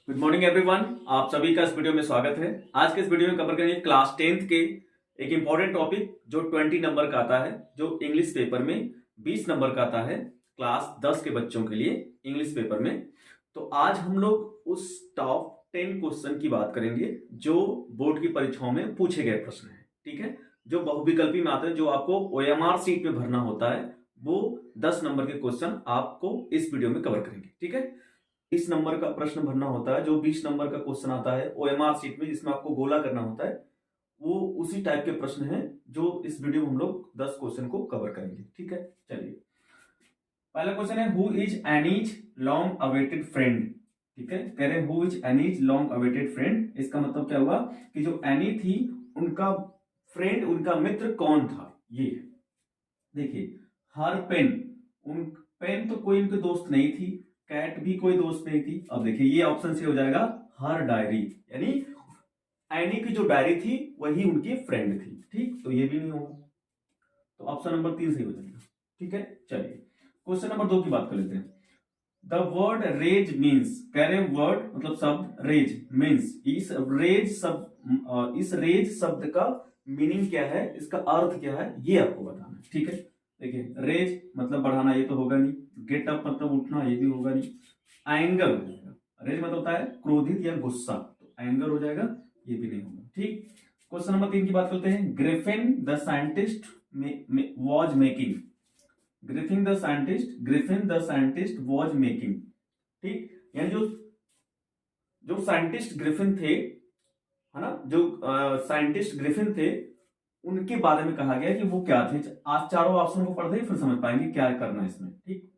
Good morning everyone. आप सभी का इस वीडियो में स्वागत है। आज के इस वीडियो में कवर करेंगे क्लास 10th के एक इंपॉर्टेंट टॉपिक जो 20 नंबर का आता है, जो इंग्लिश पेपर में 20 नंबर का आता है क्लास 10 के बच्चों के लिए इंग्लिश पेपर में। तो आज हम लोग उस टॉप 10 क्वेश्चन की बात करेंगे जो बोर्ड की परीक्षाओं में पूछे गए प्रश्न है। ठीक है, जो बहुविकल्पी में आते हैं, जो आपको OMR सीट पे भरना होता है, वो 10 नंबर के क्वेश्चन आपको इस वीडियो में कवर करेंगे। ठीक है, इस नंबर का प्रश्न भरना होता है, जो 20 नंबर का क्वेश्चन आता है OMR सीट में, जिसमें आपको गोला करना होता है, वो उसी टाइप के प्रश्न हैं जो इस वीडियो में हम लोग 10 क्वेश्चन को कवर करेंगे। ठीक है, चलिए पहला क्वेश्चन है, who is Annie's long awaited friend. ठीक है, कह रहे हैं who is Annie's long awaited friend. इसका मतलब क्या हुआ कि जो एनी थी उनका फ्रेंड, उनका मित्र कौन था। ये देखिए, हर पेन, उन पेन तो कोई उनके दोस्त नहीं थी, कैट भी कोई दोस्त नहीं थी। अब देखिए ये ऑप्शन से हो जाएगा हर डायरी, यानी एनी की जो डायरी थी वही उनकी फ्रेंड थी। ठीक, तो ये भी नहीं होगा, तो ऑप्शन नंबर 3 सही हो जाएगा। ठीक है, चलिए क्वेश्चन नंबर 2 की बात कर लेते हैं। द वर्ड रेज मीन्स, कह रहे हैं वर्ड मतलब शब्द रेज मीन्स, इस रेज शब्द का मीनिंग क्या है, इसका अर्थ क्या है, ये आपको बताना है। ठीक है, देखिए रेज मतलब बढ़ाना, ये तो होगा नहीं। गेट अप मतलब उठना, ये भी होगा नहीं। एंगर हो जाएगा, रेज मतलब होता है क्रोधित या गुस्सा, तो एंगर हो जाएगा, ये भी नहीं होगा। ठीक, क्वेश्चन नंबर 3 की बात करते हैं। Griffin the scientist was making, Griffin the scientist was making. ठीक, यानी जो जो साइंटिस्ट ग्रिफिन थे, है ना, जो साइंटिस्ट ग्रिफिन थे, उनके बारे में कहा गया कि वो क्या थे। आज चारों ऑप्शन को पढ़ते ही फिर समझ पाएंगे क्या करना है इसमें। ठीक,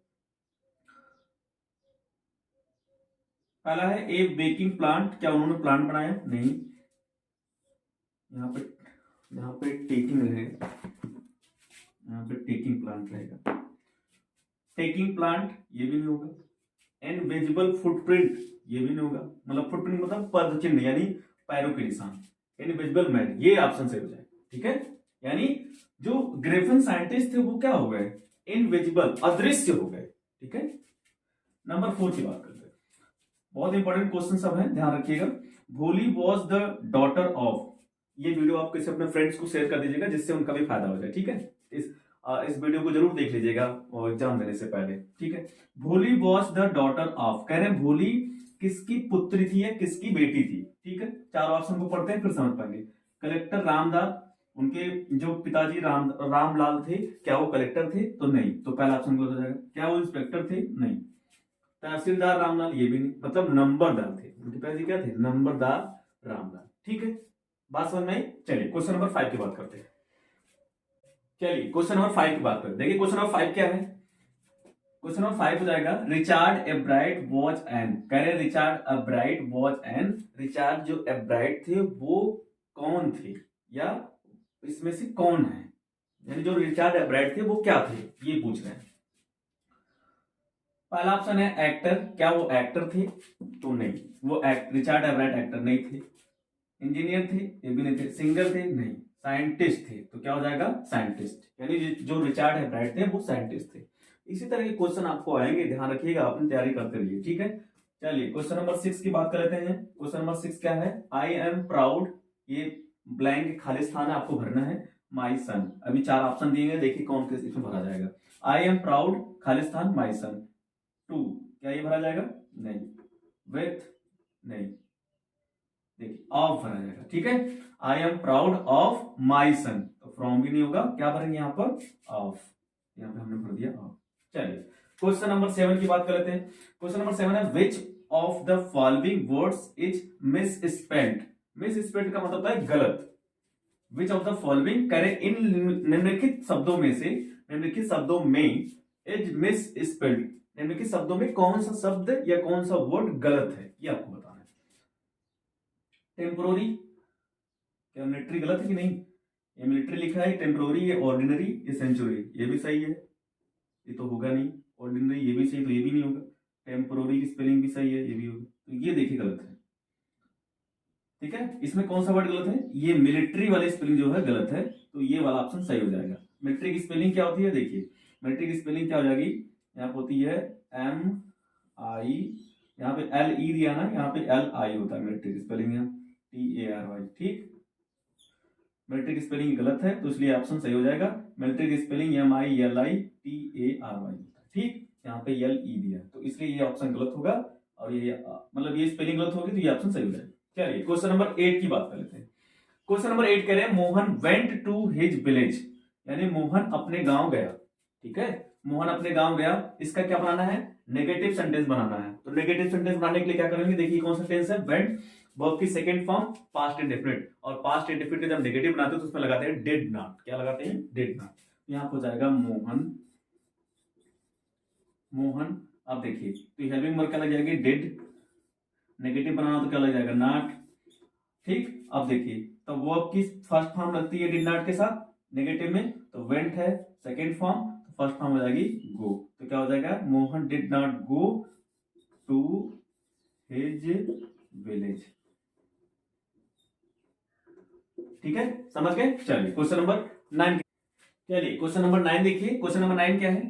पहला है ए बेकिंग प्लांट, क्या उन्होंने प्लांट बनाया? नहीं। यहाँ पे टेकिंग रहेगा, यहाँ पे टेकिंग प्लांट रहेगा। टेकिंग प्लांट ये भी नहीं होगा। इनविजिबल फुटप्रिंट ये भी नहीं होगा, मतलब फुटप्रिंट मतलब पद चिन्ह यानी पैरों के निशान। इनविजिबल मैन, ये ऑप्शन सही हो जाए। ठीक है, यानी जो ग्रिफिन साइंटिस्ट थे वो क्या हो गए? इनविजिबल, अदृश्य हो गए। ठीक है, नंबर 4 की बात करते हैं। बहुत इंपॉर्टेंट क्वेश्चन सब है, ध्यान रखिएगा। भोली वॉज द डॉटर ऑफ, ये वीडियो आप किसी अपने फ्रेंड्स को शेयर कर दीजिएगा जिससे उनका भी फायदा हो जाए। ठीक है, इस वीडियो को जरूर देख लीजिएगा एग्जाम देने से पहले। ठीक है, भोली वॉज द डॉटर ऑफ, कह रहे हैं भोली किसकी पुत्री थी या किसकी बेटी थी। ठीक है, चार ऑप्शन को पढ़ते हैं फिर समझ पाएंगे। कलेक्टर रामदास, उनके जो पिताजी रामलाल थे, क्या वो कलेक्टर थे? तो नहीं, तो पहला ऑप्शन गलत हो जाएगा। क्या वो इंस्पेक्टर थे? नहीं। तहसीलदार रामलाल, ये भी नहीं, मतलब नंबरदार थे, उनके पिताजी क्या थे? नंबरदार रामलाल। ठीक है, बात समझ में आई। चलिए क्वेश्चन नंबर 5 की बात करते हैं। चलिए क्वेश्चन नंबर 5 की बात करते हैं। देखिए क्वेश्चन नंबर 5 क्या है। क्वेश्चन नंबर 5 हो जाएगा, रिचार्ड एब्राइट वॉज एन, कह रहे रिचार्ड एब्राइट वॉज एन। रिचार्ड जो एब्राइट थे वो कौन थे, या इसमें से कौन है, यानी जो रिचार्ड एब्राइट थे वो क्या थे, ये पूछ रहे हैं। पहला ऑप्शन है एक्टर, क्या वो एक्टर थे? तो नहीं, वो रिचार्ड एब्राइट एक्टर नहीं थे। इंजीनियर थे? ये भी नहीं थे। सिंगर थे? नहीं। साइंटिस्ट थे, तो क्या हो जाएगा? साइंटिस्ट, यानी जो रिचार्ड एब्राइट थे वो साइंटिस्ट थे। इसी तरह के क्वेश्चन आपको आएंगे, ध्यान रखिएगा, अपनी तैयारी करते रहिए। ठीक है, चलिए क्वेश्चन नंबर 6 की बात कर लेते हैं। क्वेश्चन नंबर 6 क्या है? आई एम प्राउड, ये ब्लैंक खाली स्थान है, आपको भरना है। माई सन, अभी 4 ऑप्शन दिए हैं, देखिए कौन किस इसमें भरा जाएगा। आई एम प्राउड खाली स्थान माई सन। 2, क्या ये भरा जाएगा? नहीं। विथ, नहीं। देखिए ऑफ भरा जाएगा। ठीक है, I am proud of my son, तो फ्रॉम भी नहीं होगा, क्या भरेंगे यहाँ पर? ऑफ, यहाँ पे हमने भर दिया ऑफ। चलिए क्वेश्चन नंबर 7 की बात कर लेते हैं। क्वेश्चन नंबर 7 है, which of the following words is miss spelled. Miss spelled का मतलब होता है गलत। विच ऑफ द फॉलोइंग, कह रहे इन निम्नलिखित शब्दों में से, निम्नलिखित शब्दों में इज मिस स्पेल्ड, निम्नलिखित शब्दों में कौन सा शब्द या कौन सा वर्ड गलत है, ये आपको बताना है। टेम्पोररी, क्या मिलिट्री गलत है कि नहीं? ये मिलिट्री लिखा है, टेम्पोररी, ये ऑर्डिनरी, ये सेंचुरी, ये भी सही है, ये तो होगा नहीं। ऑर्डिनरी ये भी सही, तो ये भी नहीं होगा। टेम्पोररी की स्पेलिंग भी सही है, ये भी होगा, तो ये देखिए गलत है। ठीक है, इसमें कौन सा वर्ड गलत है? ये मिलिट्री वाली स्पेलिंग जो है गलत है, तो ये वाला ऑप्शन सही हो जाएगा। मिलिट्री की स्पेलिंग क्या होती है? देखिए मिलिट्री की स्पेलिंग क्या हो जाएगी, यहाँ होती है MI, यहाँ पे एल ई दिया ना, यहाँ पे एल आई होता है मिलिट्री स्पेलिंग, यहाँ TARY, ठीक। मिलिट्री स्पेलिंग गलत है तो इसलिए ऑप्शन सही हो जाएगा। मिलिट्री स्पेलिंग MILITARY होता है, ठीक। यहाँ पे LE दिया तो इसलिए ये ऑप्शन गलत होगा, और ये मतलब ये स्पेलिंग गलत होगी तो ये ऑप्शन सही हो जाएगा। चलिए क्वेश्चन नंबर 8 की बात कर लेते हैं। क्वेश्चन नंबर 8 कह रहे हैं Mohan went to his village, यानी मोहन अपने गांव गया, ठीक है। मोहन अपने गांव गया, इसका क्या बनाना है, नेगेटिव सेंटेंस बनाना है। तो नेगेटिव सेंटेंस बनाने के लिए क्या करेंगे, देखिए कौन सा टेंस है, वेंट, वर्ब की सेकंड फॉर्म पास्ट इंडेफिनिट, और पास्ट इंडेफिनिट जब नेगेटिव बनाते हैं तो उसमें लगाते हैं डिड नॉट, क्या लगाते हैं, डिड नॉट। यहां हो जाएगा मोहन, मोहन। अब देखिए तो हेल्पिंग वर्ब क्या लग जाएगी, डिड, नेगेटिव बनाना तो क्या लग जाएगा, नॉट, ठीक। अब देखिए तो वर्ब की फर्स्ट फॉर्म लगती है डिड नॉट के साथ नेगेटिव में, तो वेंट है सेकंड फॉर्म, तो फर्स्ट फॉर्म हो जाएगी गो, तो क्या हो जाएगा, Mohan did not go to his village, ठीक है, समझ गए। चलिए क्वेश्चन नंबर 9, चलिए क्वेश्चन नंबर 9 देखिए। क्वेश्चन नंबर 9 क्या है,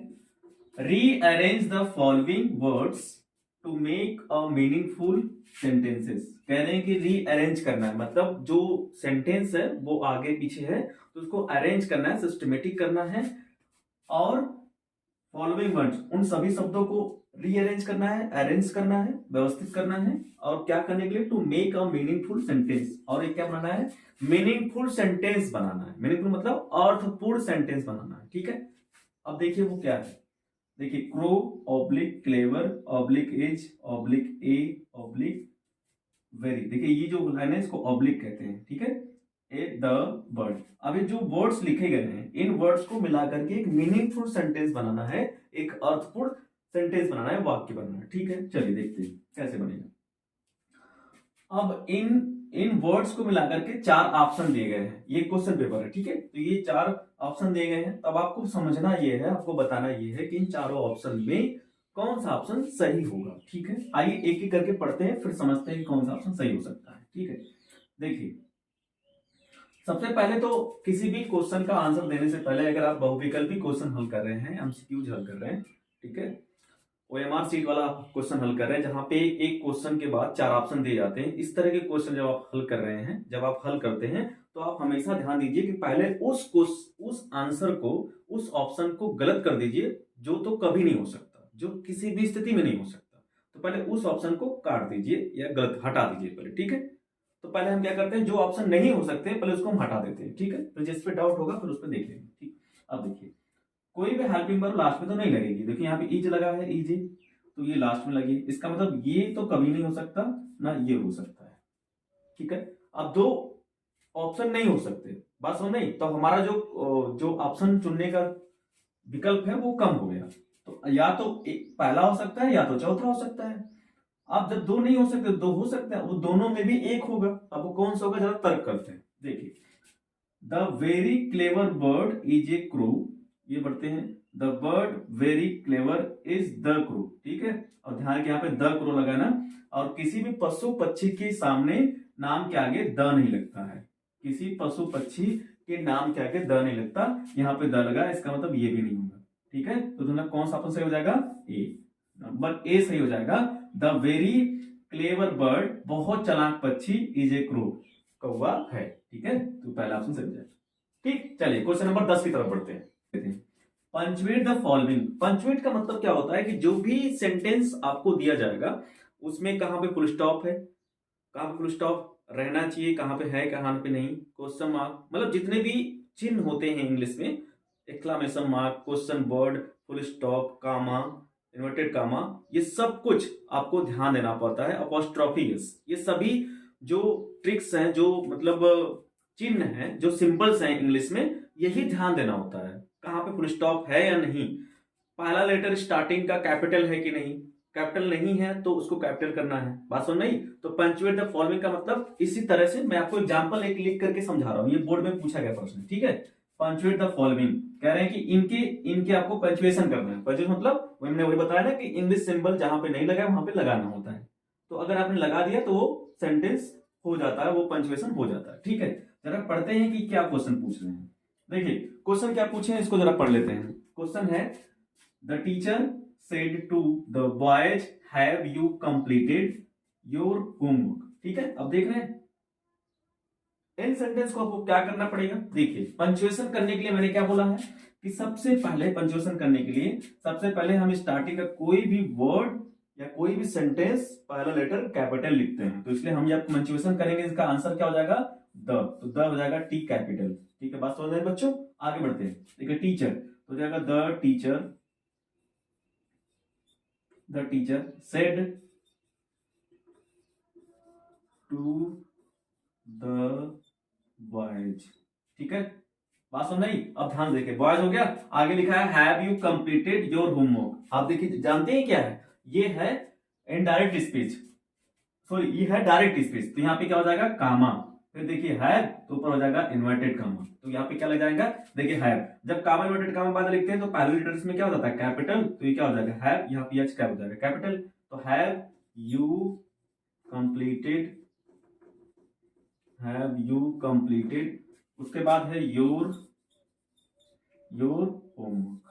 rearrange the following words to make a meaningful sentences. कह रहे हैं कि रीअरेंज करना है, मतलब जो सेंटेंस है वो आगे पीछे है तो उसको अरेंज करना है, सिस्टमेटिक करना है, और फॉलोइंग वर्ड्स उन सभी शब्दों को रीअरेंज करना है, अरेंज करना है, व्यवस्थित करना है, और क्या करने के लिए, to make a meaningful sentence, और एक क्या बनाना है, मीनिंगफुल सेंटेंस बनाना है। मीनिंगफुल मतलब अर्थपूर्ण सेंटेंस बनाना है, ठीक है। अब देखिए वो क्या है, देखिए crow oblique clever oblique as oblique a oblique very, देखिए ये जो लाइन है इसको ऑब्लिक कहते हैं, ठीक है, ए द वर्ड। अब ये जो वर्ड्स लिखे गए हैं इन वर्ड्स को मिलाकर के एक मीनिंगफुल सेंटेंस बनाना है, एक अर्थपूर्ण सेंटेंस बनाना है, वाक्य बनाना है, ठीक है। चलिए देखते हैं कैसे बनेगा। अब इन वर्ड्स को मिलाकर के 4 ऑप्शन दिए गए हैं, ये क्वेश्चन पेपर है, ठीक है। तो ये 4 ऑप्शन दिए गए हैं, तब आपको समझना ये है, आपको बताना ये है कि इन चारों ऑप्शन में कौन सा ऑप्शन सही होगा, ठीक है। आइए एक एक करके पढ़ते हैं, फिर समझते हैं कि कौन सा ऑप्शन सही हो सकता है, ठीक है। देखिए सबसे पहले तो किसी भी क्वेश्चन का आंसर देने से पहले अगर आप बहुविकल्पी क्वेश्चन हल कर रहे हैं, एमसीक्यूज हल कर रहे हैं, ठीक है, OMR सीट वाला क्वेश्चन हल कर रहे हैं जहां पे एक क्वेश्चन के बाद 4 ऑप्शन दिए जाते हैं, इस तरह के क्वेश्चन जब आप हल कर रहे हैं, जब आप हल करते हैं तो आप हमेशा ध्यान दीजिए कि पहले उस आंसर को, उस ऑप्शन को गलत कर दीजिए जो तो कभी नहीं हो सकता, जो किसी भी स्थिति में नहीं हो सकता। तो पहले उस ऑप्शन को काट दीजिए या गलत हटा दीजिए पहले, ठीक है। तो पहले हम क्या करते हैं, जो ऑप्शन नहीं हो सकते पहले उसको हम हटा देते हैं, ठीक है। फिर जिस पे डाउट होगा फिर उस पर देख लेंगे, ठीक। अब देखिए कोई भी हेल्पिंग वर्ब लास्ट में तो नहीं लगेगी, देखिए यहाँ पे ईज लगा है, ईज, तो ये लास्ट में लगी, इसका मतलब ये तो कभी नहीं हो सकता, ना ये हो सकता है, ठीक है। अब 2 ऑप्शन नहीं हो सकते, बात समझ नहीं, तो हमारा जो ऑप्शन चुनने का विकल्प है वो कम हो गया, तो या तो पहला हो सकता है या तो चौथा हो सकता है। अब जब 2 नहीं हो सकते, 2 हो सकते हैं, वो दोनों में भी एक होगा, अब वो कौन सा होगा, जरा तर्क करते हैं। देखिए the very clever bird is a crew, ये पढ़ते हैं, the bird very clever is the crew, ठीक है। और ध्यान के यहाँ पे द क्रू लगा ना, और किसी भी पशु पक्षी के सामने नाम के आगे द नहीं लगता है, किसी पशु पक्षी के नाम के आगे द नहीं लगता, यहाँ पे द लगा, इसका मतलब ये भी नहीं होगा, ठीक है। तो तुम्हारा कौन सा ऑप्शन सही हो जाएगा, ए, नंबर ए सही हो जाएगा। द वेरी क्लेवर बर्ड, बहुत चालाक पक्षी, इज ए क्रू, कौवा है, ठीक है। तो पहला ऑप्शन सही हो जाएगा, ठीक। चलिए क्वेश्चन नंबर 10 की तरफ बढ़ते हैं। पंचुएट द फॉलोइंग, पंचुएट का मतलब क्या होता है कि जो भी सेंटेंस आपको दिया जाएगा उसमें कहां पे फुल स्टॉप है, कहां पे फुल स्टॉप रहना चाहिए, कहां पे है कहां पे नहीं, क्वेश्चन मार्क, मतलब जितने भी चिन्ह होते हैं इंग्लिश में, exclamation mark, question word, full stop, comma, inverted comma, ये सब कुछ आपको ध्यान देना पड़ता है। अपॉस्ट्रोफी, ये सभी जो ट्रिक्स हैं, जो मतलब चिन्ह हैं, जो सिंबल्स हैं इंग्लिश में, यही ध्यान देना होता है, कहां पे फुल स्टॉप है या नहीं, पहला लेटर स्टार्टिंग का कैपिटल है कि नहीं, कैपिटल नहीं है तो उसको कैपिटल करना है, बात सुन नहीं। तो पंचुएट द फॉलोइंग का मतलब इसी तरह से, मैं आपको एग्जांपल एक लिख करके समझा रहा हूं, ये बोर्ड में पूछा गया प्रश्न, ठीक है। पंचुएट द फॉलोइंग कह रहे हैं कि इनके आपको पंचुएशन करना है। पंचुएशन मतलब मैंने वही बताया ना कि इंग्लिश सिंबल जहां पे नहीं लगा वहां पे लगाना होता है, तो अगर आपने लगा दिया तो वो सेंटेंस हो जाता है, वो पंचुएशन हो जाता है, ठीक है। जरा पढ़ते हैं कि क्या क्वेश्चन पूछ रहे हैं। देखिए क्वेश्चन क्या पूछे हैं इसको जरा पढ़ लेते हैं। क्वेश्चन है the teacher said to the boys have you completed your homework. ठीक है, अब देख रहे हैं इन सेंटेंस को आपको क्या करना पड़ेगा। देखिए पंचुएशन करने के लिए मैंने क्या बोला है कि सबसे पहले पंचुएशन करने के लिए सबसे पहले हम स्टार्टिंग का कोई भी वर्ड या कोई भी सेंटेंस पहला लेटर कैपिटल लिखते हैं, तो इसलिए हम जब पंचुएशन करेंगे इसका आंसर क्या हो जाएगा द, तो द हो जाएगा टी कैपिटल। ठीक है, बात समझ रहे हैं बच्चों, आगे बढ़ते हैं। ठीक है, टीचर तो हो जाएगा the teacher said to the boys. ठीक है, बात समझ नहीं। अब ध्यान देखिए, बॉयज हो गया, आगे लिखा है have you completed your homework. आप देखिए जानते हैं क्या है, ये है इनडायरेक्ट स्पीच, सॉरी ये है डायरेक्ट स्पीच, तो यहाँ पे क्या हो जाएगा कामा, फिर देखिए हैव तो ऊपर हो जाएगा इन्वर्टेड कामा, तो यहाँ पे क्या लग जाएगा, देखिए हैव, जब कामा इन्वर्टेड कामा बाद लिखते हैं तो पहले लेटर्स में क्या हो जाता है कैपिटल, तो ये क्या हो जाएगा हैव, यहाँ पे एच क्या हो जाएगा कैपिटल, तो हैव यू कंप्लीटेड, उसके बाद है योर होमवर्क।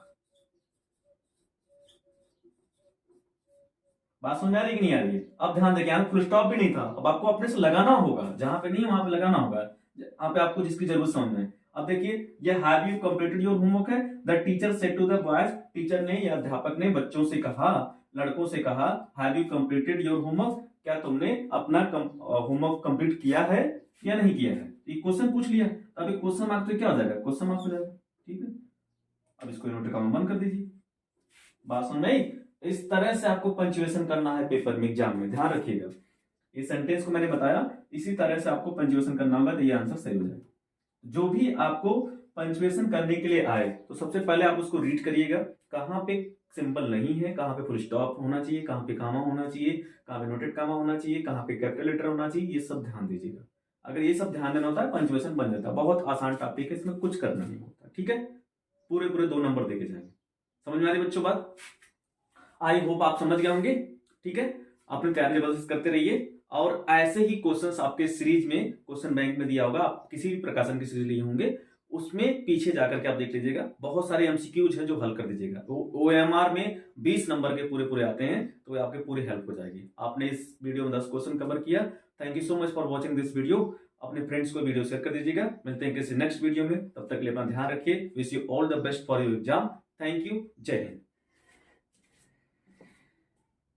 बात समझ आ रही कि नहीं आ रही है। अब ध्यान देखिए यहाँ फुल स्टॉप भी नहीं था, अब आपको अपने से लगाना होगा, जहां पे नहीं वहां पे लगाना होगा, यहाँ पे आपको जिसकी जरूरत समझ में। अब देखिए ये have you completed your homework है, the teacher said to the boys, teacher ने या अध्यापक ने बच्चों से कहा, लड़कों से कहा, have you completed your homework, क्या तुमने अपना होमवर्क कंप्लीट किया है या नहीं किया है। ये क्वेश्चन पूछ लिया, अब क्वेश्चन मार्क तो क्या हो जाएगा, क्वेश्चन मार्क हो जाएगा। ठीक है, अब इसको इन्वर्टेड कॉमा बंद कर दीजिए। बात समझ में, इस तरह से आपको पंचुएशन करना है पेपर में, एग्जाम में, ध्यान रखिएगा। इस सेंटेंस को मैंने बताया, इसी तरह से आपको पंचुएशन करना होगा, तो ये आंसर सही हो जाएगा। जो भी आपको पंचुएशन करने के लिए आए तो सबसे पहले आप उसको रीड करिएगा, कहाँ पे सिंबल नहीं है, कहाँ पे फुल स्टॉप होना चाहिए, कहाँ पे कामा होना चाहिए, कहाँ पे नोटेड कामा होना चाहिए, कहाँ पे कैपिटल लेटर होना चाहिए, ये सब ध्यान दीजिएगा। अगर ये सब ध्यान देना होता है पंचुएशन बन जाता है, बहुत आसान टॉपिक है, इसमें कुछ करना नहीं होता। ठीक है, पूरे 2 नंबर देके जाएंगे। समझ में आ रही बच्चों बात, आई होप आप समझ गए होंगे। ठीक है, अपनी तैयारी जबरदस्त करते रहिए, और ऐसे ही क्वेश्चंस आपके सीरीज में क्वेश्चन बैंक में दिया होगा, आप किसी भी प्रकाशन की सीरीज लिए होंगे, उसमें पीछे जाकर के आप देख लीजिएगा, बहुत सारे एमसीक्यूज हैं जो हल कर दीजिएगा। तो ओएमआर में 20 नंबर के पूरे आते हैं, तो आपके पूरी हेल्प हो जाएगी। आपने इस वीडियो में 10 क्वेश्चन कवर किया। Thank you so much for watching this video. अपने फ्रेंड्स को वीडियो शेयर कर दीजिएगा। मिलते हैं किसी नेक्स्ट वीडियो में, तब तक के लिए अपना ध्यान रखिए। Wish you all the best for your exam. Thank you, जय हिंद।